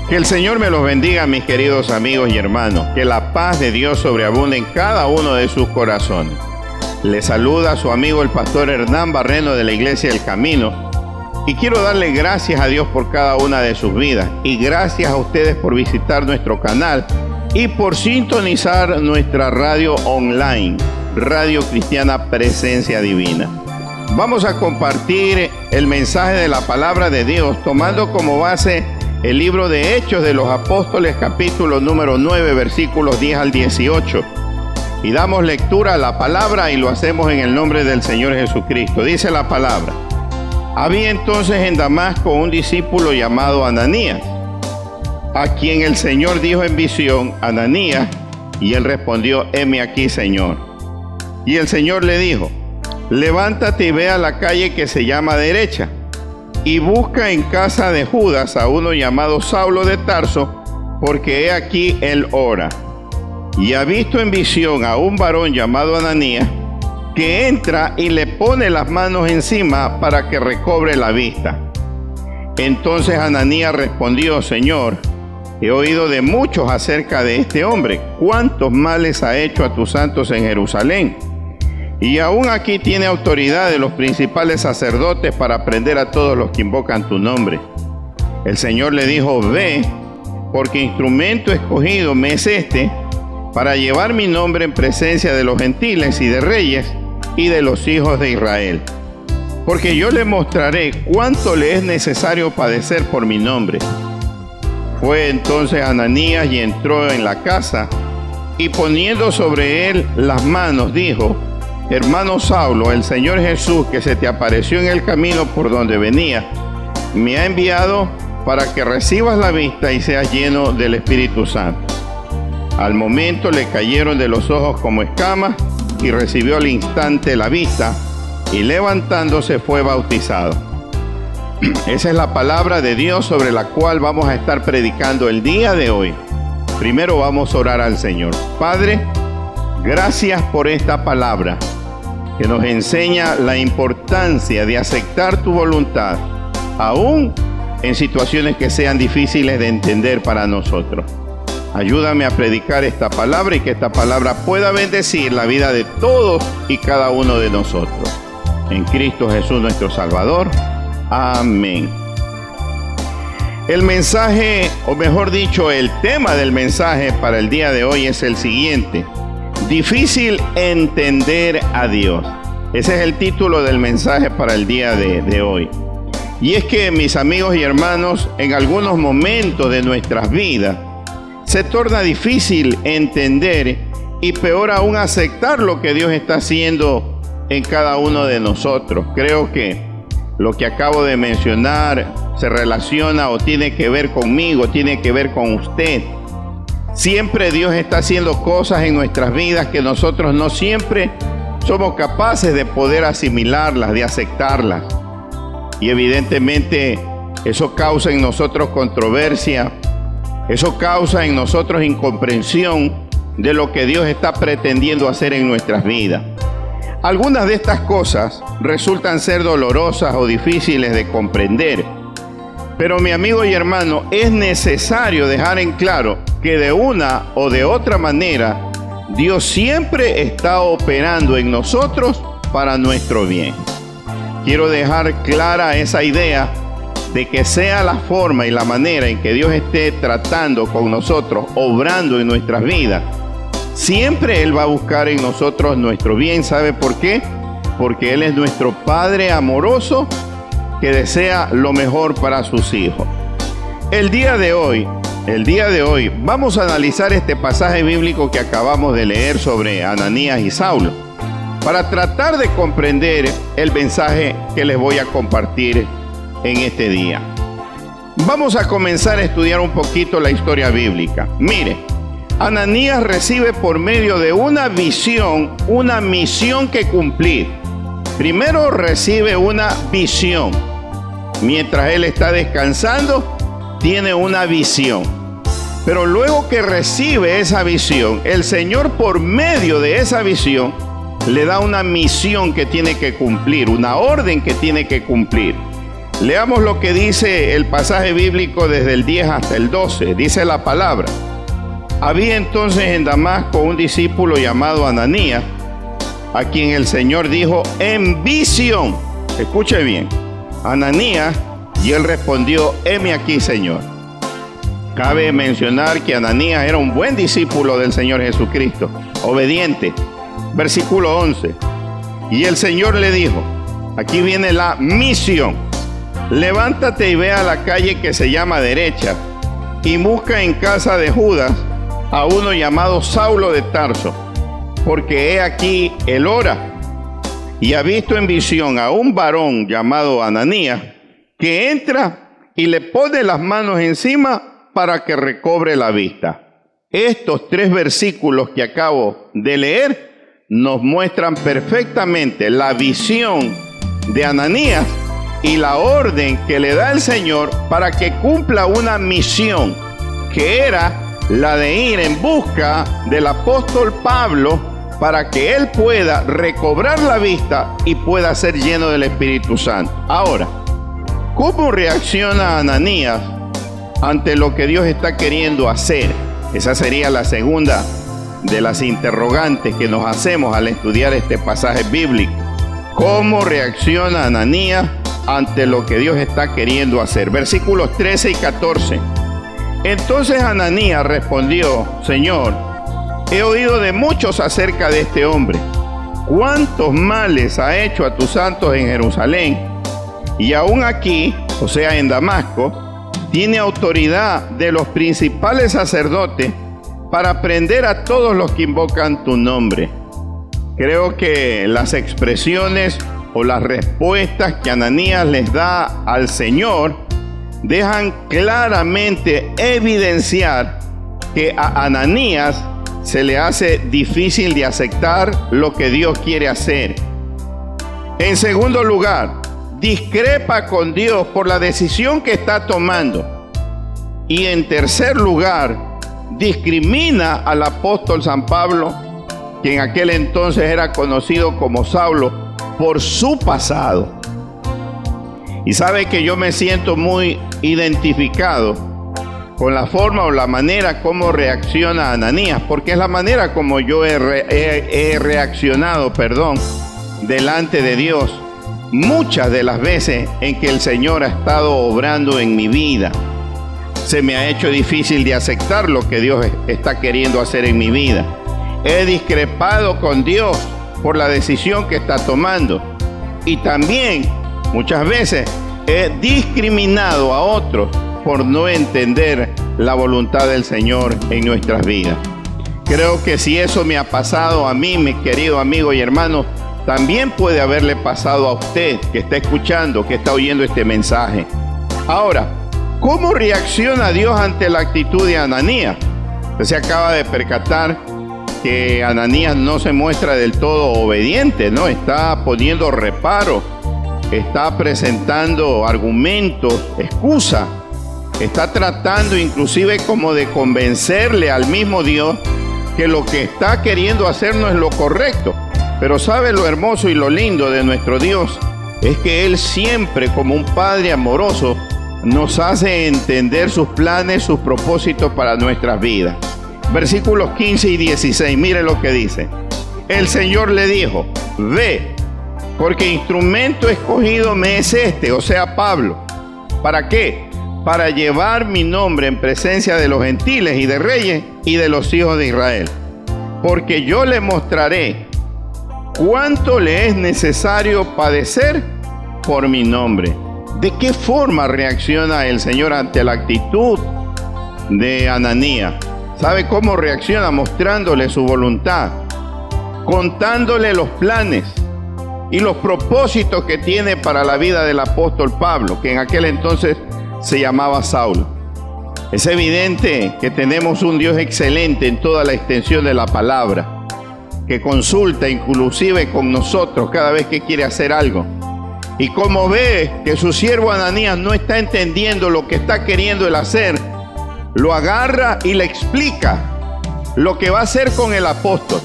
Que el Señor me los bendiga, mis queridos amigos y hermanos. Que la paz de Dios sobreabunde en cada uno de sus corazones. Les saluda a su amigo el pastor Hernán Barreno de la Iglesia del Camino. Y quiero darle gracias a Dios por cada una de sus vidas. Y gracias a ustedes por visitar nuestro canal y por sintonizar nuestra radio online, Radio Cristiana Presencia Divina. Vamos a compartir el mensaje de la palabra de Dios tomando como base el libro de Hechos de los Apóstoles, capítulo número 9, versículos 10 al 18. Y damos lectura a la palabra y lo hacemos en el nombre del Señor Jesucristo. Dice la palabra: había entonces en Damasco un discípulo llamado Ananías, a quien el Señor dijo en visión: Ananías, y él respondió: heme aquí, Señor. Y el Señor le dijo: levántate y ve a la calle que se llama Derecha, y busca en casa de Judas a uno llamado Saulo de Tarso, porque he aquí él ora. Y ha visto en visión a un varón llamado Ananías, que entra y le pone las manos encima para que recobre la vista. Entonces Ananías respondió: Señor, he oído de muchos acerca de este hombre, cuántos males ha hecho a tus santos en Jerusalén. Y aún aquí tiene autoridad de los principales sacerdotes para prender a todos los que invocan tu nombre. El Señor le dijo: ve, porque instrumento escogido me es este, para llevar mi nombre en presencia de los gentiles y de reyes y de los hijos de Israel. Porque yo le mostraré cuánto le es necesario padecer por mi nombre. Fue entonces Ananías y entró en la casa, y poniendo sobre él las manos, dijo: hermano Saulo, el Señor Jesús, que se te apareció en el camino por donde venía, me ha enviado para que recibas la vista y seas lleno del Espíritu Santo. Al momento le cayeron de los ojos como escamas, y recibió al instante la vista, y levantándose fue bautizado. Esa es la palabra de Dios sobre la cual vamos a estar predicando el día de hoy. Primero vamos a orar al Señor. Padre, gracias por esta palabra que nos enseña la importancia de aceptar tu voluntad, aún en situaciones que sean difíciles de entender para nosotros. Ayúdame a predicar esta palabra y que esta palabra pueda bendecir la vida de todos y cada uno de nosotros. En Cristo Jesús nuestro Salvador. Amén. El mensaje, o mejor dicho, el tema del mensaje para el día de hoy es el siguiente: difícil entender a Dios. Ese es el título del mensaje para el día de hoy. Y es que, mis amigos y hermanos, en algunos momentos de nuestras vidas se torna difícil entender y peor aún aceptar lo que Dios está haciendo en cada uno de nosotros. Creo que lo que acabo de mencionar se relaciona o tiene que ver conmigo, tiene que ver con usted. Siempre Dios está haciendo cosas en nuestras vidas que nosotros no siempre somos capaces de poder asimilarlas, de aceptarlas. Y evidentemente eso causa en nosotros controversia, eso causa en nosotros incomprensión de lo que Dios está pretendiendo hacer en nuestras vidas. Algunas de estas cosas resultan ser dolorosas o difíciles de comprender. Pero mi amigo y hermano, es necesario dejar en claro que de una o de otra manera, Dios siempre está operando en nosotros para nuestro bien. Quiero dejar clara esa idea de que sea la forma y la manera en que Dios esté tratando con nosotros, obrando en nuestras vidas, siempre Él va a buscar en nosotros nuestro bien. ¿Sabe por qué? Porque Él es nuestro Padre amoroso que desea lo mejor para sus hijos. El día de hoy vamos a analizar este pasaje bíblico que acabamos de leer sobre Ananías y Saulo, para tratar de comprender el mensaje que les voy a compartir en este día. Vamos a comenzar a estudiar un poquito la historia bíblica. Mire, Ananías recibe por medio de una visión, una misión que cumplir. Primero recibe una visión. Mientras él está descansando, tiene una visión. Pero luego que recibe esa visión, el Señor por medio de esa visión le da una misión que tiene que cumplir, una orden que tiene que cumplir. Leamos lo que dice el pasaje bíblico desde el 10 hasta el 12. Dice la palabra: había entonces en Damasco un discípulo llamado Ananías, a quien el Señor dijo en visión. Escuche bien, Ananías, y él respondió: heme aquí, Señor. Cabe mencionar que Ananías era un buen discípulo del Señor Jesucristo, obediente. Versículo 11. Y el Señor le dijo, aquí viene la misión: levántate y ve a la calle que se llama Derecha y busca en casa de Judas a uno llamado Saulo de Tarso, porque he aquí él ora y ha visto en visión a un varón llamado Ananías, que entra y le pone las manos encima para que recobre la vista. Estos 3 versículos que acabo de leer nos muestran perfectamente la visión de Ananías y la orden que le da el Señor para que cumpla una misión, que era la de ir en busca del apóstol Pablo para que él pueda recobrar la vista y pueda ser lleno del Espíritu Santo. Ahora, ¿cómo reacciona Ananías ante lo que Dios está queriendo hacer? Esa sería la segunda de las interrogantes que nos hacemos al estudiar este pasaje bíblico. ¿Cómo reacciona Ananías ante lo que Dios está queriendo hacer? Versículos 13 y 14. Entonces Ananías respondió: Señor, he oído de muchos acerca de este hombre, cuántos males ha hecho a tus santos en Jerusalén, y aún aquí, o sea en Damasco, tiene autoridad de los principales sacerdotes para prender a todos los que invocan tu nombre. Creo que las expresiones o las respuestas que Ananías les da al Señor dejan claramente evidenciar que a Ananías se le hace difícil de aceptar lo que Dios quiere hacer. En segundo lugar, discrepa con Dios por la decisión que está tomando. Y en tercer lugar, discrimina al apóstol San Pablo, que en aquel entonces era conocido como Saulo, por su pasado. Y sabe que yo me siento muy identificado con la forma o la manera como reacciona Ananías, porque es la manera como yo he reaccionado, delante de Dios muchas de las veces en que el Señor ha estado obrando en mi vida. Se me ha hecho difícil de aceptar lo que Dios está queriendo hacer en mi vida. He discrepado con Dios por la decisión que está tomando. Y también muchas veces he discriminado a otros por no entender la voluntad del Señor en nuestras vidas. Creo que si eso me ha pasado a mí, mi querido amigo y hermano, también puede haberle pasado a usted que está escuchando, que está oyendo este mensaje. Ahora, ¿cómo reacciona Dios ante la actitud de Ananías? Usted se acaba de percatar que Ananías no se muestra del todo obediente, ¿no? Está poniendo reparo, está presentando argumentos, excusas, está tratando inclusive como de convencerle al mismo Dios que lo que está queriendo hacer no es lo correcto. Pero ¿sabe lo hermoso y lo lindo de nuestro Dios? Es que Él siempre, como un Padre amoroso, nos hace entender sus planes, sus propósitos para nuestras vidas. Versículos 15 y 16, mire lo que dice. El Señor le dijo: ve, porque instrumento escogido me es este, o sea, Pablo. ¿Para qué? Para llevar mi nombre en presencia de los gentiles y de reyes y de los hijos de Israel. Porque yo le mostraré cuánto le es necesario padecer por mi nombre. ¿De qué forma reacciona el Señor ante la actitud de Ananías? ¿Sabe cómo reacciona? Mostrándole su voluntad, contándole los planes y los propósitos que tiene para la vida del apóstol Pablo, que en aquel entonces se llamaba Saulo. Es evidente que tenemos un Dios excelente en toda la extensión de la palabra, que consulta inclusive con nosotros cada vez que quiere hacer algo. Y como ve que su siervo Ananías no está entendiendo lo que está queriendo él hacer, lo agarra y le explica lo que va a hacer con el apóstol.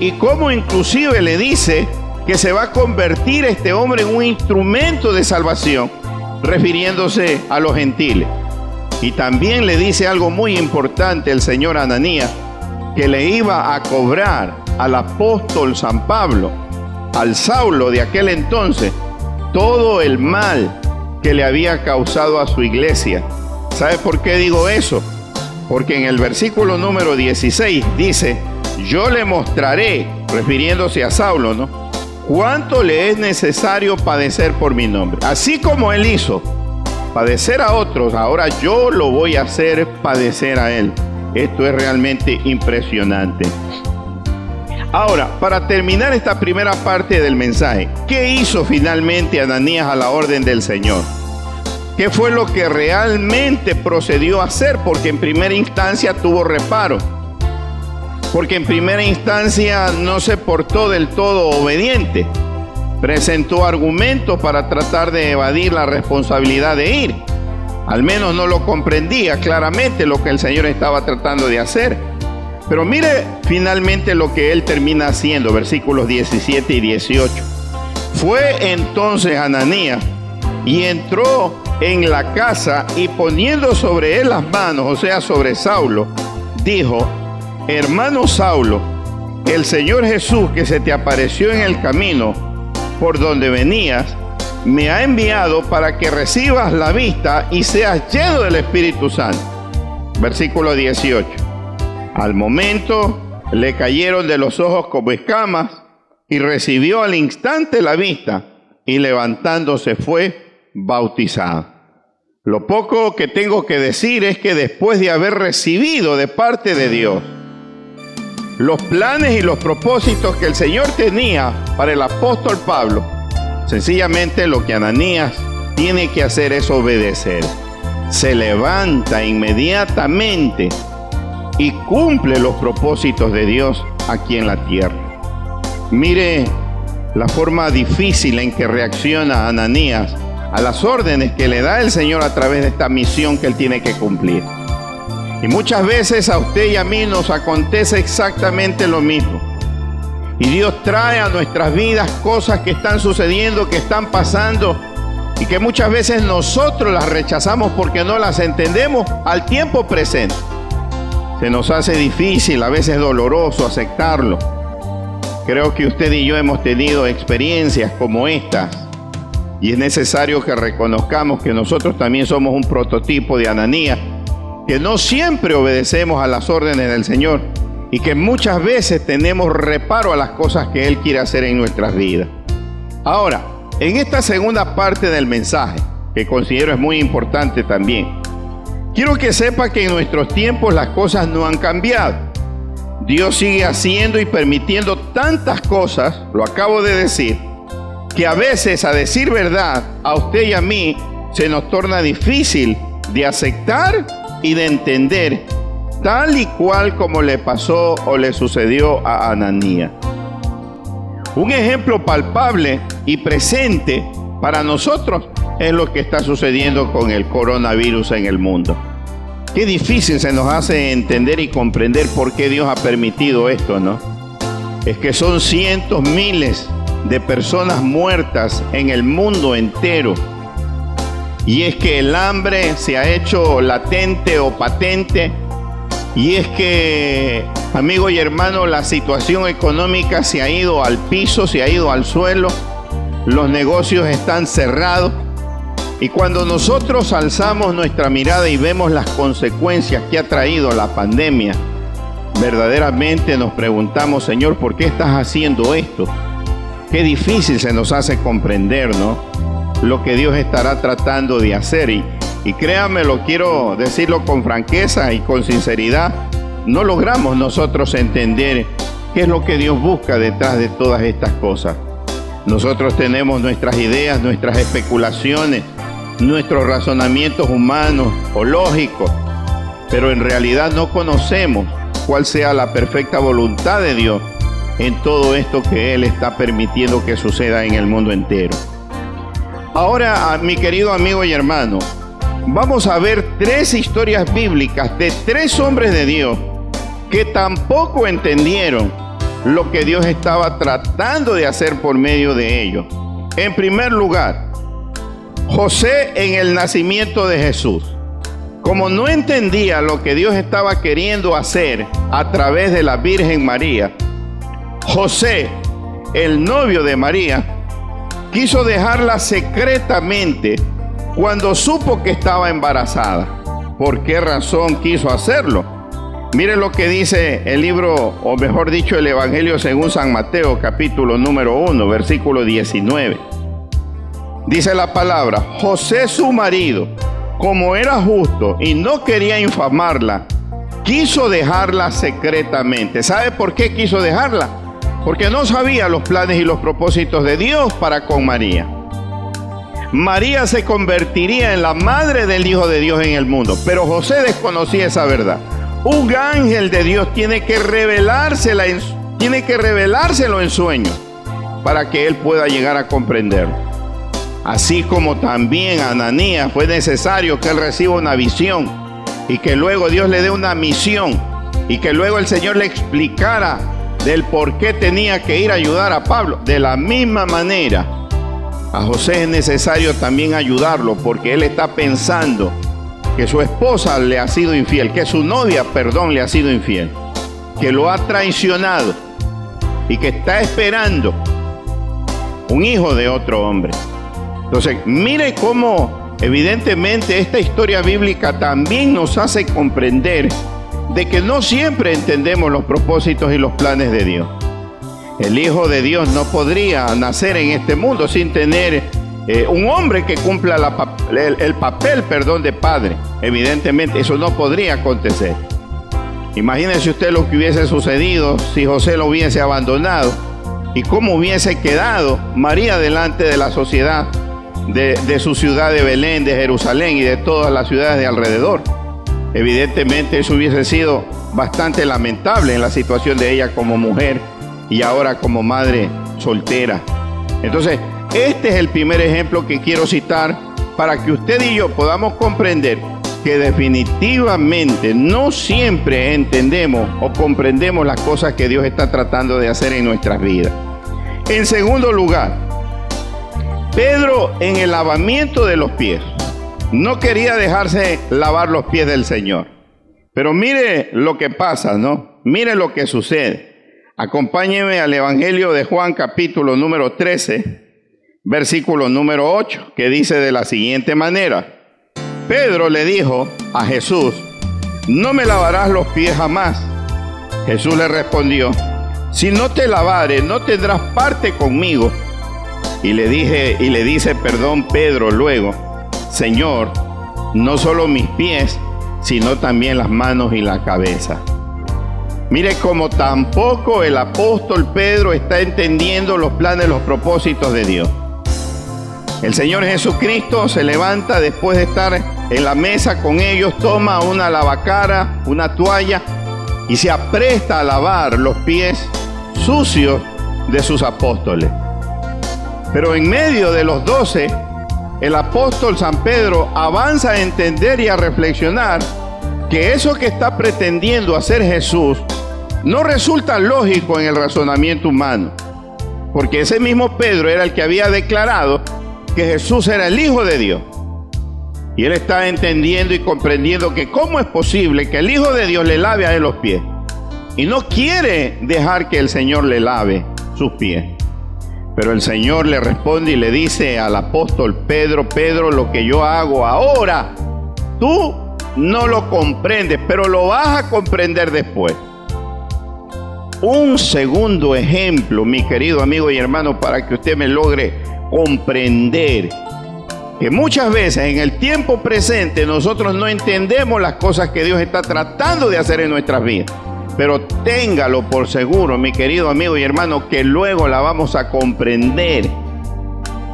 Y cómo inclusive le dice que se va a convertir este hombre en un instrumento de salvación refiriéndose a los gentiles. Y también le dice algo muy importante el señor Ananías, que le iba a cobrar al apóstol San Pablo, al Saulo de aquel entonces, todo el mal que le había causado a su iglesia. ¿Sabe por qué digo eso? Porque en el versículo número 16 dice: yo le mostraré, refiriéndose a Saulo, ¿no?, cuánto le es necesario padecer por mi nombre. Así como él hizo padecer a otros, ahora yo lo voy a hacer padecer a él. Esto es realmente impresionante. Ahora, para terminar esta primera parte del mensaje, ¿qué hizo finalmente Ananías a la orden del Señor? ¿Qué fue lo que realmente procedió a hacer? Porque en primera instancia tuvo reparo. Porque en primera instancia no se portó del todo obediente. Presentó argumentos para tratar de evadir la responsabilidad de ir. Al menos no lo comprendía claramente lo que el Señor estaba tratando de hacer. Pero mire finalmente lo que él termina haciendo, versículos 17 y 18. Fue entonces Ananías y entró en la casa y poniendo sobre él las manos, o sea, sobre Saulo, dijo: hermano Saulo, el Señor Jesús que se te apareció en el camino por donde venías, me ha enviado para que recibas la vista y seas lleno del Espíritu Santo. Versículo 18. Al momento le cayeron de los ojos como escamas y recibió al instante la vista y levantándose fue bautizado. Lo poco que tengo que decir es que después de haber recibido de parte de Dios los planes y los propósitos que el Señor tenía para el apóstol Pablo, sencillamente lo que Ananías tiene que hacer es obedecer. Se levanta inmediatamente y cumple los propósitos de Dios aquí en la tierra. Mire la forma difícil en que reacciona Ananías a las órdenes que le da el Señor a través de esta misión que él tiene que cumplir. Y muchas veces a usted y a mí nos acontece exactamente lo mismo. Y Dios trae a nuestras vidas cosas que están sucediendo, que están pasando, y que muchas veces nosotros las rechazamos porque no las entendemos al tiempo presente. Se nos hace difícil, a veces doloroso aceptarlo. Creo que usted y yo hemos tenido experiencias como estas, y es necesario que reconozcamos que nosotros también somos un prototipo de Ananías, que no siempre obedecemos a las órdenes del Señor y que muchas veces tenemos reparo a las cosas que Él quiere hacer en nuestras vidas. Ahora, en esta segunda parte del mensaje, que considero es muy importante también, quiero que sepa que en nuestros tiempos las cosas no han cambiado. Dios sigue haciendo y permitiendo tantas cosas, lo acabo de decir, que a veces, a decir verdad, a usted y a mí se nos torna difícil de aceptar y de entender, tal y cual como le pasó o le sucedió a Ananías. Un ejemplo palpable y presente para nosotros es lo que está sucediendo con el coronavirus en el mundo. Qué difícil se nos hace entender y comprender por qué Dios ha permitido esto, ¿no? Es que son cientos, miles de personas muertas en el mundo entero. Y es que el hambre se ha hecho latente o patente. Y es que, amigo y hermano, la situación económica se ha ido al piso, se ha ido al suelo. Los negocios están cerrados. Y cuando nosotros alzamos nuestra mirada y vemos las consecuencias que ha traído la pandemia, verdaderamente nos preguntamos: Señor, ¿por qué estás haciendo esto? Qué difícil se nos hace comprender, ¿no?, lo que Dios estará tratando de hacer. Y créanme, lo quiero decirlo con franqueza y con sinceridad, no logramos nosotros entender qué es lo que Dios busca detrás de todas estas cosas. Nosotros tenemos nuestras ideas, nuestras especulaciones, nuestros razonamientos humanos o lógicos, pero en realidad no conocemos cuál sea la perfecta voluntad de Dios en todo esto que Él está permitiendo que suceda en el mundo entero. Ahora, mi querido amigo y hermano, vamos a ver 3 historias bíblicas de 3 hombres de Dios que tampoco entendieron lo que Dios estaba tratando de hacer por medio de ellos. En primer lugar, José en el nacimiento de Jesús. Como no entendía lo que Dios estaba queriendo hacer a través de la Virgen María, José, el novio de María, quiso dejarla secretamente cuando supo que estaba embarazada. ¿Por qué razón quiso hacerlo? Mire lo que dice el libro, o mejor dicho, el Evangelio según San Mateo, capítulo número 1, versículo 19. Dice la palabra: José, su marido, como era justo y no quería infamarla, quiso dejarla secretamente. ¿Sabe por qué quiso dejarla? Porque no sabía los planes y los propósitos de Dios para con María. María se convertiría en la madre del Hijo de Dios en el mundo, pero José desconocía esa verdad. Un ángel de Dios tiene que revelárselo en sueños para que él pueda llegar a comprenderlo. Así como también a Ananías fue necesario que él reciba una visión y que luego Dios le dé una misión y que luego el Señor le explicara del por qué tenía que ir a ayudar a Pablo. De la misma manera, a José es necesario también ayudarlo, porque él está pensando que su esposa le ha sido infiel, que su novia, le ha sido infiel, que lo ha traicionado y que está esperando un hijo de otro hombre. Entonces, mire cómo evidentemente esta historia bíblica también nos hace comprender de que no siempre entendemos los propósitos y los planes de Dios. El Hijo de Dios no podría nacer en este mundo sin tener un hombre que cumpla el papel de padre. Evidentemente eso no podría acontecer. Imagínese usted lo que hubiese sucedido si José lo hubiese abandonado y cómo hubiese quedado María delante de la sociedad de su ciudad de Belén, de Jerusalén y de todas las ciudades de alrededor. Evidentemente eso hubiese sido bastante lamentable en la situación de ella como mujer y ahora como madre soltera. Entonces, este es el primer ejemplo que quiero citar para que usted y yo podamos comprender que definitivamente no siempre entendemos o comprendemos las cosas que Dios está tratando de hacer en nuestras vidas. En segundo lugar, Pedro en el lavamiento de los pies. No quería dejarse lavar los pies del Señor. Pero mire lo que pasa, ¿no? Mire lo que sucede. Acompáñeme al Evangelio de Juan, capítulo número 13, versículo número 8, que dice de la siguiente manera: Pedro le dijo a Jesús: no me lavarás los pies jamás. Jesús le respondió: si no te lavare, no tendrás parte conmigo. Y le dice Pedro luego: Señor, no solo mis pies, sino también las manos y la cabeza. Mire cómo tampoco el apóstol Pedro está entendiendo los planes, los propósitos de Dios. El Señor Jesucristo se levanta después de estar en la mesa con ellos, toma una lavacara, una toalla y se apresta a lavar los pies sucios de sus apóstoles. Pero en medio de los 12, el apóstol San Pedro avanza a entender y a reflexionar que eso que está pretendiendo hacer Jesús no resulta lógico en el razonamiento humano, porque ese mismo Pedro era el que había declarado que Jesús era el Hijo de Dios. Y él está entendiendo y comprendiendo que cómo es posible que el Hijo de Dios le lave a él los pies, y no quiere dejar que el Señor le lave sus pies. Pero el Señor le responde y le dice al apóstol Pedro: Pedro, lo que yo hago ahora, tú no lo comprendes, pero lo vas a comprender después. Un segundo ejemplo, mi querido amigo y hermano, para que usted me logre comprender que muchas veces en el tiempo presente nosotros no entendemos las cosas que Dios está tratando de hacer en nuestras vidas. Pero téngalo por seguro, mi querido amigo y hermano, que luego la vamos a comprender.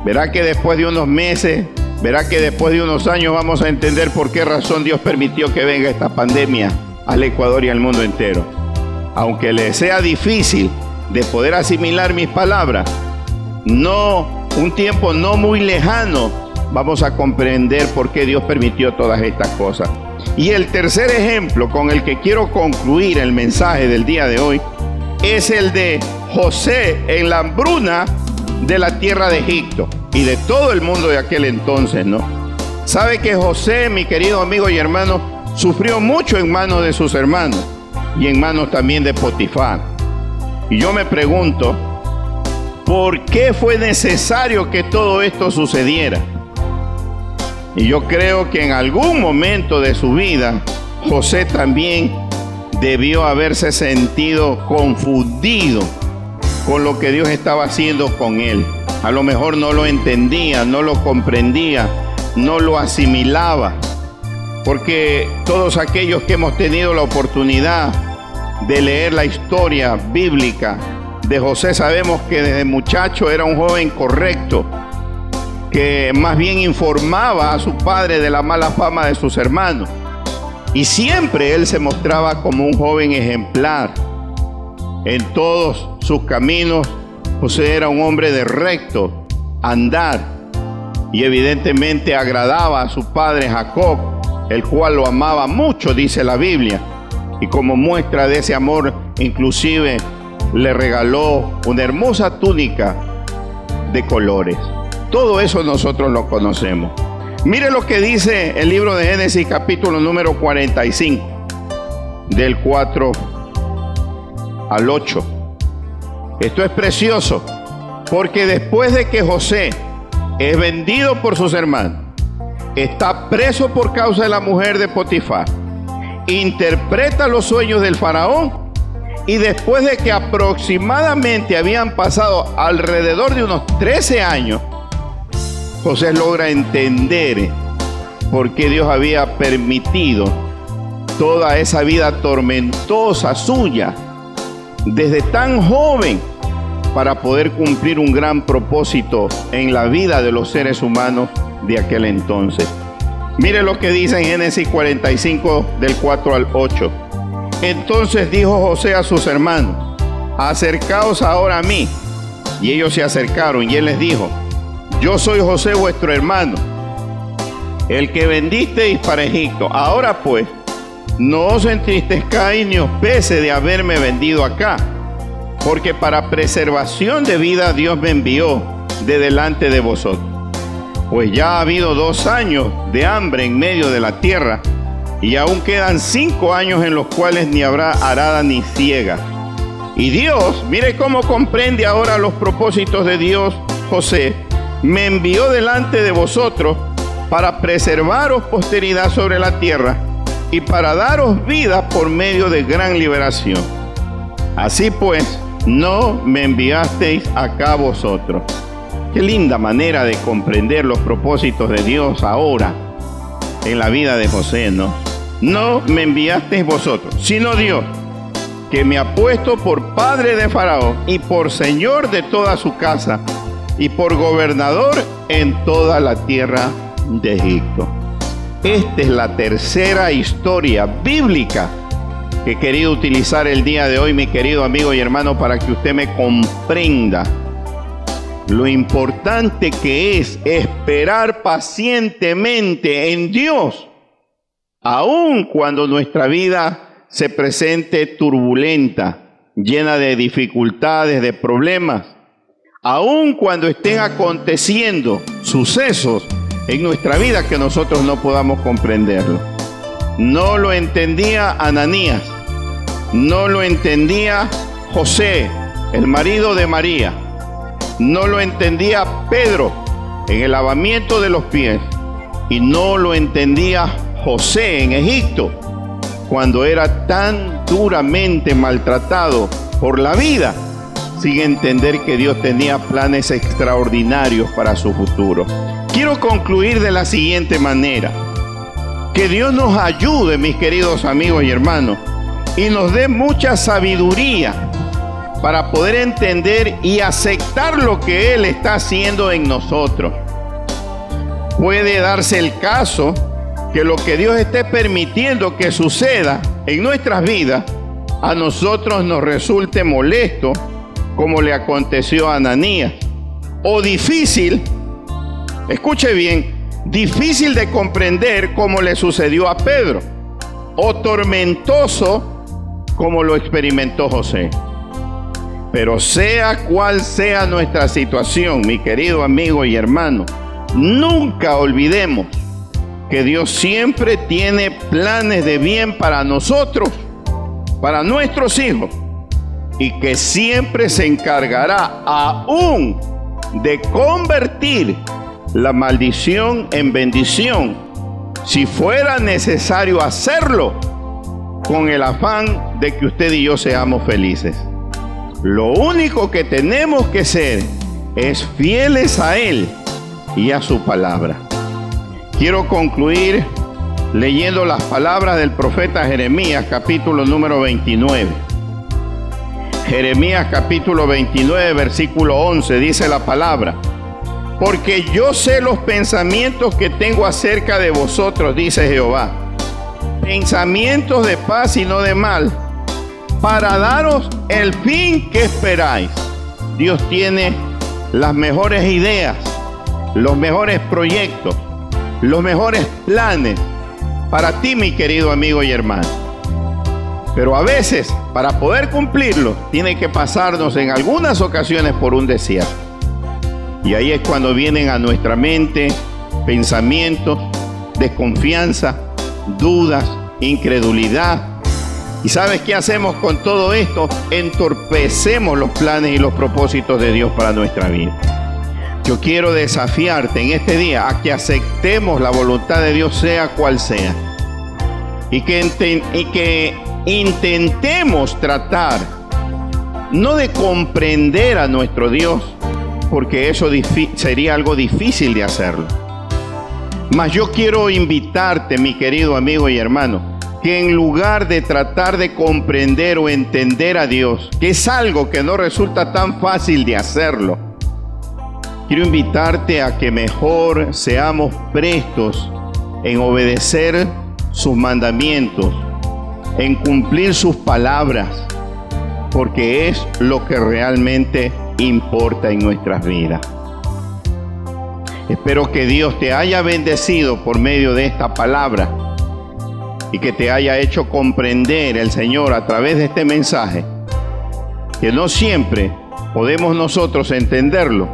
Verá que después de unos meses, verá que después de unos años vamos a entender por qué razón Dios permitió que venga esta pandemia al Ecuador y al mundo entero. Aunque le sea difícil de poder asimilar mis palabras, un tiempo no muy lejano vamos a comprender por qué Dios permitió todas estas cosas. Y el tercer ejemplo con el que quiero concluir el mensaje del día de hoy es el de José en la hambruna de la tierra de Egipto. y de todo el mundo de aquel entonces, ¿no? Sabe que José, mi querido amigo y hermano, sufrió mucho en manos de sus hermanos y en manos también de Potifar. Y yo me pregunto, ¿por qué fue necesario que todo esto sucediera? Y yo creo que en algún momento de su vida, José también debió haberse sentido confundido con lo que Dios estaba haciendo con él. A lo mejor no lo entendía, no lo comprendía, no lo asimilaba. Porque todos aquellos que hemos tenido la oportunidad de leer la historia bíblica de José, sabemos que desde muchacho era un joven correcto, que más bien informaba a su padre de la mala fama de sus hermanos. Y siempre él se mostraba como un joven ejemplar. En todos sus caminos, José era un hombre de recto andar. Y evidentemente agradaba a su padre Jacob, el cual lo amaba mucho, dice la Biblia. Y como muestra de ese amor, inclusive le regaló una hermosa túnica de colores. Todo eso nosotros lo conocemos. Mire lo que dice el libro de Génesis, capítulo número 45, del 4 al 8. Esto es precioso, porque después de que José es vendido por sus hermanos, está preso por causa de la mujer de Potifar, interpreta los sueños del faraón, y después de que aproximadamente habían pasado alrededor de unos 13 años, José logra entender por qué Dios había permitido toda esa vida tormentosa suya desde tan joven para poder cumplir un gran propósito en la vida de los seres humanos de aquel entonces. Mire lo que dice en Génesis 45 del 4 al 8. Entonces dijo José a sus hermanos: acercaos ahora a mí. Y ellos se acercaron y él les dijo: yo soy José vuestro hermano, el que vendisteis para Egipto. Ahora pues, no os entristezcáis ni os pese de haberme vendido acá, porque para preservación de vida Dios me envió de delante de vosotros. Pues ya ha habido 2 años de hambre en medio de la tierra, y aún quedan 5 años en los cuales ni habrá arada ni siega. Y Dios, mire cómo comprende ahora los propósitos de Dios, José, me envió delante de vosotros para preservaros posteridad sobre la tierra y para daros vida por medio de gran liberación. Así pues, no me enviasteis acá vosotros. Qué linda manera de comprender los propósitos de Dios ahora en la vida de José, ¿no? No me enviasteis vosotros, sino Dios, que me ha puesto por padre de Faraón y por señor de toda su casa y por gobernador en toda la tierra de Egipto. Esta es la tercera historia bíblica que he querido utilizar el día de hoy, mi querido amigo y hermano, para que usted me comprenda lo importante que es esperar pacientemente en Dios, aun cuando nuestra vida se presente turbulenta, llena de dificultades, de problemas. Aun cuando estén aconteciendo sucesos en nuestra vida que nosotros no podamos comprenderlo. No lo entendía Ananías, no lo entendía José, el marido de María, no lo entendía Pedro en el lavamiento de los pies, y no lo entendía José en Egipto, cuando era tan duramente maltratado por la vida, sin entender que Dios tenía planes extraordinarios para su futuro. Quiero concluir de la siguiente manera: que Dios nos ayude, mis queridos amigos y hermanos, y nos dé mucha sabiduría para poder entender y aceptar lo que Él está haciendo en nosotros. Puede darse el caso que lo que Dios esté permitiendo que suceda en nuestras vidas a nosotros nos resulte molesto, como le aconteció a Ananías, o difícil, escuche bien, difícil de comprender, como le sucedió a Pedro, o tormentoso, como lo experimentó José. Pero sea cual sea nuestra situación, mi querido amigo y hermano, nunca olvidemos que Dios siempre tiene planes de bien para nosotros, para nuestros hijos, y que siempre se encargará aún de convertir la maldición en bendición, si fuera necesario hacerlo, con el afán de que usted y yo seamos felices. Lo único que tenemos que ser es fieles a Él y a su palabra. Quiero concluir leyendo las palabras del profeta Jeremías, capítulo número 29. Jeremías capítulo 29, versículo 11, dice la palabra: porque yo sé los pensamientos que tengo acerca de vosotros, dice Jehová, pensamientos de paz y no de mal, para daros el fin que esperáis. Dios tiene las mejores ideas, los mejores proyectos, los mejores planes para ti, mi querido amigo y hermano. Pero a veces, para poder cumplirlo, tiene que pasarnos en algunas ocasiones por un desierto. Y ahí es cuando vienen a nuestra mente pensamientos, desconfianza, dudas, incredulidad. ¿Y sabes qué hacemos con todo esto? Entorpecemos los planes y los propósitos de Dios para nuestra vida. Yo quiero desafiarte en este día a que aceptemos la voluntad de Dios, sea cual sea. Y que intentemos tratar, no de comprender a nuestro Dios, porque eso sería algo difícil de hacerlo. Mas yo quiero invitarte, mi querido amigo y hermano, que en lugar de tratar de comprender o entender a Dios, que es algo que no resulta tan fácil de hacerlo, quiero invitarte a que mejor seamos prestos en obedecer sus mandamientos, en cumplir sus palabras, porque es lo que realmente importa en nuestras vidas. Espero que Dios te haya bendecido por medio de esta palabra y que te haya hecho comprender el Señor a través de este mensaje, que no siempre podemos nosotros entenderlo,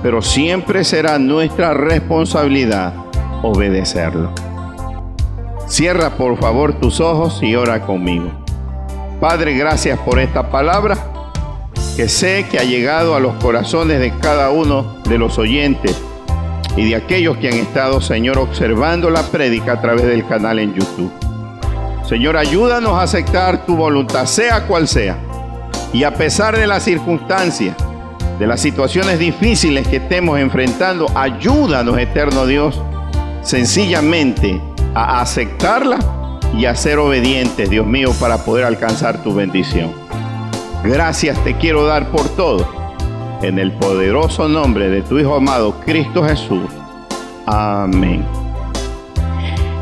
pero siempre será nuestra responsabilidad obedecerlo. Cierra por favor tus ojos y ora conmigo. Padre, gracias por esta palabra que sé que ha llegado a los corazones de cada uno de los oyentes y de aquellos que han estado, Señor, observando la prédica a través del canal en YouTube. Señor, ayúdanos a aceptar tu voluntad, sea cual sea, y a pesar de las circunstancias, de las situaciones difíciles que estemos enfrentando, ayúdanos, eterno Dios, sencillamente a aceptarla y a ser obedientes, Dios mío, para poder alcanzar tu bendición. Gracias te quiero dar por todo, en el poderoso nombre de tu Hijo amado, Cristo Jesús. Amén.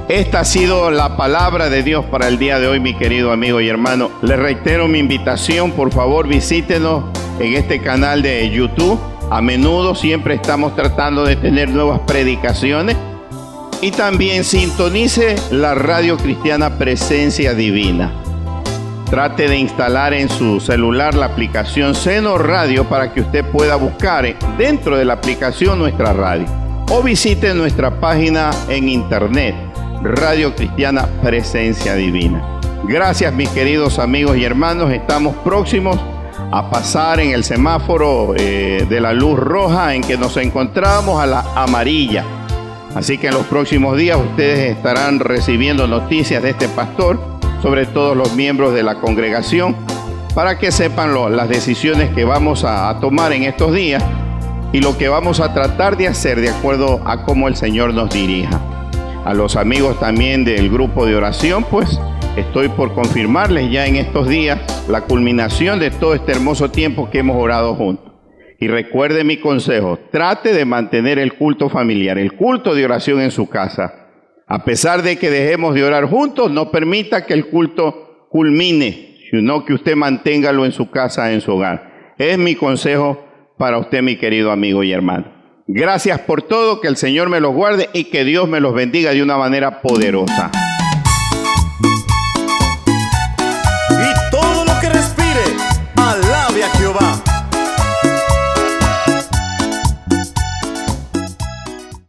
Esta ha sido la palabra de Dios para el día de hoy, mi querido amigo y hermano. Les reitero mi invitación, por favor visítenos en este canal de YouTube. A menudo siempre estamos tratando de tener nuevas predicaciones. Y también sintonice la radio cristiana Presencia Divina. Trate de instalar en su celular la aplicación Seno Radio para que usted pueda buscar dentro de la aplicación nuestra radio. O visite nuestra página en internet, Radio Cristiana Presencia Divina. Gracias, mis queridos amigos y hermanos. Estamos próximos a pasar en el semáforo de la luz roja en que nos encontramos a la amarilla. Así que en los próximos días ustedes estarán recibiendo noticias de este pastor sobre todos los miembros de la congregación para que sepan las decisiones que vamos a tomar en estos días y lo que vamos a tratar de hacer de acuerdo a cómo el Señor nos dirija. A los amigos también del grupo de oración, pues estoy por confirmarles ya en estos días la culminación de todo este hermoso tiempo que hemos orado juntos. Y recuerde mi consejo, trate de mantener el culto familiar, el culto de oración en su casa. A pesar de que dejemos de orar juntos, no permita que el culto culmine, sino que usted manténgalo en su casa, en su hogar. Es mi consejo para usted, mi querido amigo y hermano. Gracias por todo, que el Señor me los guarde y que Dios me los bendiga de una manera poderosa.